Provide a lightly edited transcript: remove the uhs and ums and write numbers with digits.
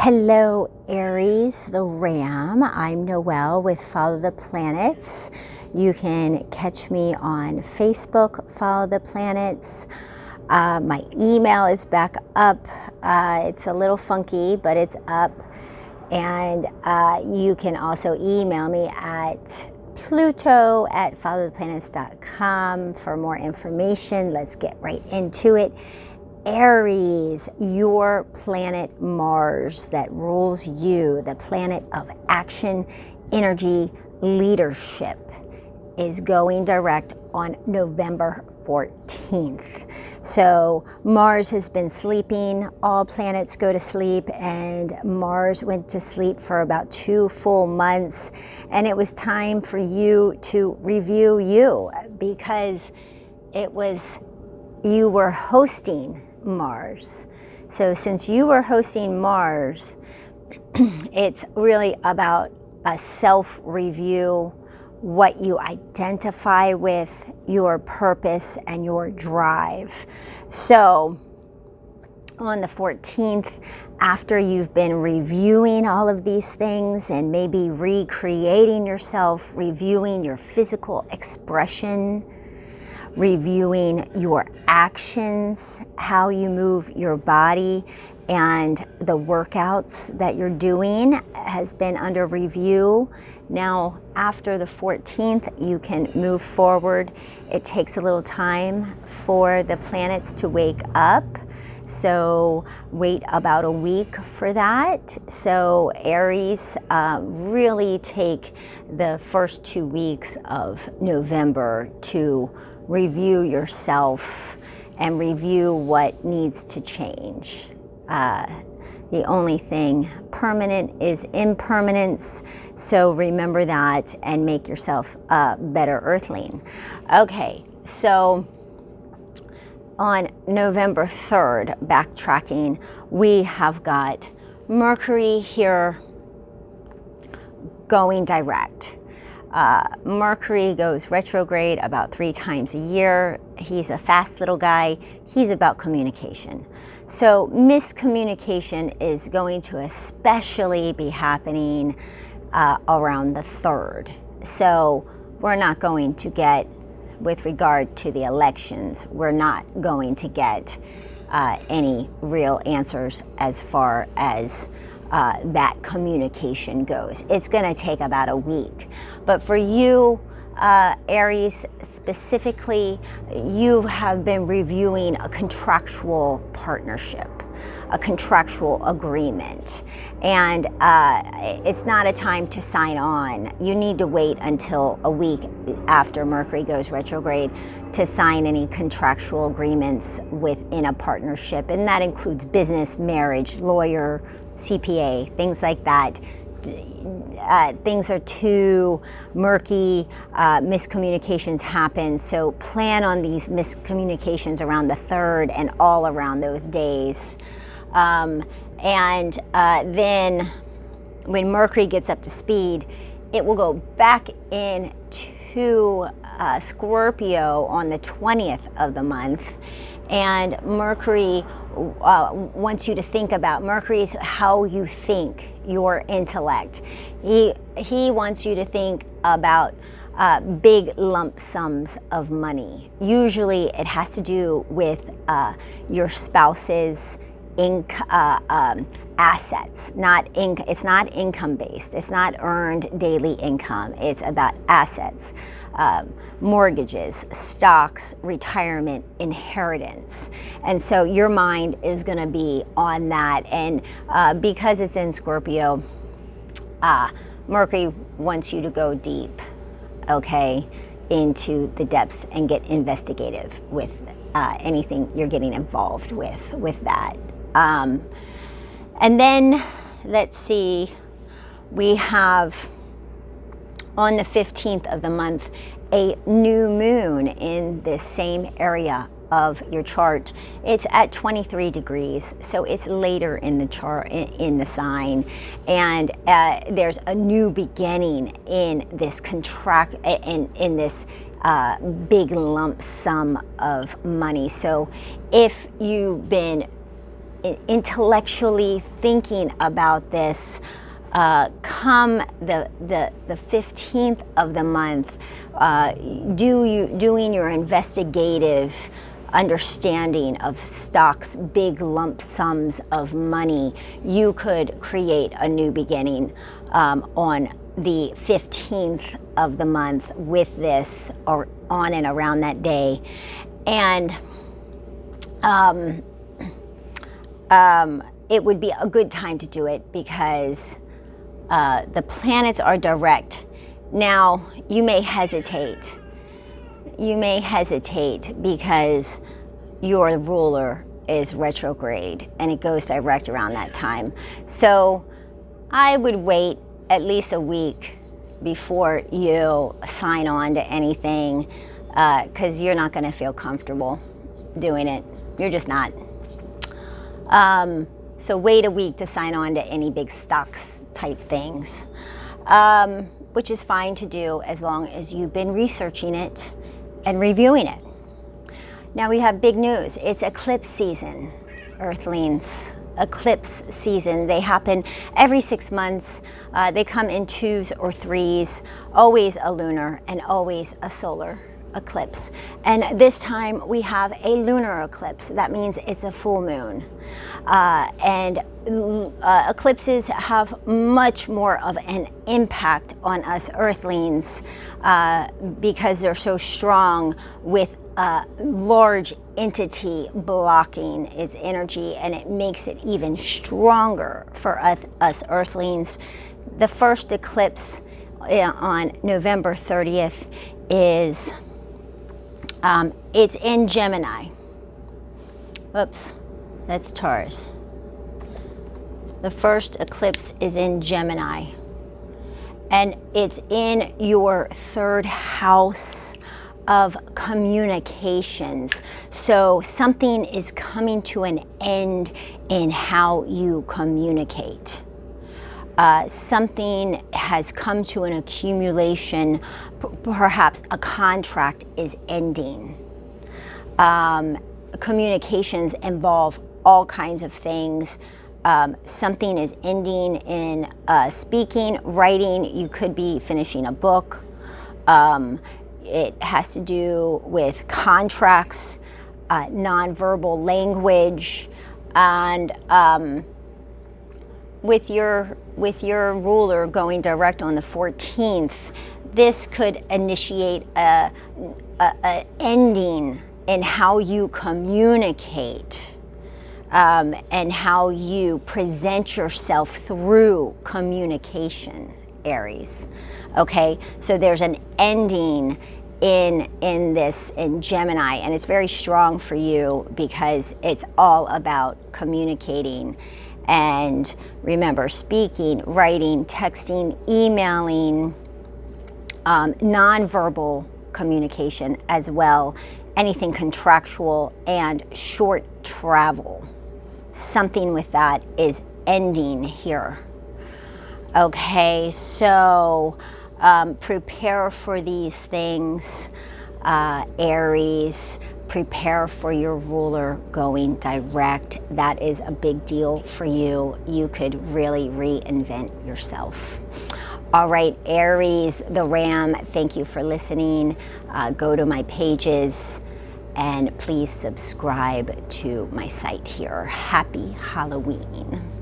Hello, Aries the Ram. I'm Noelle with Follow the Planets. You can catch me on Facebook, Follow the Planets. My email is back up. It's a little funky, but it's up. And you can also email me at pluto@followtheplanets.com for more information. Let's get right into it. Aries, your planet Mars that rules you, the planet of action, energy, leadership, is going direct on November 14th. So Mars has been sleeping. All planets go to sleep, and Mars went to sleep for about 2 full months. And it was time for you to review you, because you were hosting Mars. So since you were hosting Mars, it's really about a self-review, what you identify with, your purpose and your drive. So on the 14th, after you've been reviewing all of these things and maybe recreating yourself, reviewing your physical expression, reviewing your actions, how you move your body, and the workouts that you're doing has been under review. Now, after the 14th, you can move forward. It takes a little time for the planets to wake up. So wait about a week for that. So Aries, really take the first 2 weeks of November to review yourself and review what needs to change. The only thing permanent is impermanence, so remember that and make yourself a better earthling. Okay, so on November 3rd, backtracking, we have got Mercury here going direct. Mercury goes retrograde about 3 times a year. He's a fast little guy. He's about communication. So miscommunication is going to especially be happening around the 3rd. So we're not going to get, with regard to the elections, we're not going to get any real answers as far as that communication goes. It's going to take about a week. But for you, Aries specifically, you have been reviewing a contractual partnership, a contractual agreement. And it's not a time to sign on. You need to wait until a week after Mercury goes retrograde to sign any contractual agreements within a partnership. And that includes business, marriage, lawyer, CPA, things like that. Things are too murky, miscommunications happen, so plan on these miscommunications around the 3rd and all around those days. Then when Mercury gets up to speed, it will go back into Scorpio on the 20th of the month. And Mercury wants you to think about, Mercury is how you think, your intellect. He wants you to think about big lump sums of money. Usually it has to do with your spouse's assets. It's not income based. It's not earned daily income. It's about assets. Mortgages, stocks, retirement, inheritance. And so your mind is going to be on that. And because it's in Scorpio, Mercury wants you to go deep, okay, into the depths and get investigative with anything you're getting involved with that. And then, let's see, we have on the 15th of the month a new moon in this same area of your chart. It's at 23 degrees, so it's later in the chart, in the sign, and there's a new beginning in this in this big lump sum of money. So if you've been intellectually thinking about this, come the 15th of the month, doing your investigative understanding of stocks, big lump sums of money, you could create a new beginning on the 15th of the month with this, or on and around that day. And it would be a good time to do it because the planets are direct. Now, you may hesitate. You may hesitate because your ruler is retrograde and it goes direct around that time. So I would wait at least a week before you sign on to anything, because you're not going to feel comfortable doing it. You're just not. So wait a week to sign on to any big stocks type things, which is fine to do as long as you've been researching it and reviewing it. Now we have big news. It's eclipse season, Earthlings. Eclipse season. They happen every 6 months. They come in 2s or 3s, always a lunar and always a solar eclipse. And this time we have a lunar eclipse. That means it's a full moon. And eclipses have much more of an impact on us Earthlings because they're so strong, with a large entity blocking its energy, and it makes it even stronger for us Earthlings. The first eclipse on November 30th is it's in Gemini. Oops, that's Taurus. The first eclipse is in Gemini, and it's in your 3rd house of communications. So something is coming to an end in how you communicate. Something has come to an accumulation. Perhaps a contract is ending. Communications involve all kinds of things. Something is ending in speaking, writing. You could be finishing a book. It has to do with contracts, nonverbal language, and with your ruler going direct on the 14th, this could initiate a ending in how you communicate and how you present yourself through communication, Aries. Okay, so there's an ending in this in Gemini, and it's very strong for you because it's all about communicating. And remember, speaking, writing, texting, emailing, nonverbal communication as well, anything contractual, and short travel. Something with that is ending here. Okay, so prepare for these things, Aries. Prepare for your ruler going direct. That is a big deal for you. You could really reinvent yourself. All right, Aries the Ram, thank you for listening. Go to my pages and please subscribe to my site here. Happy Halloween.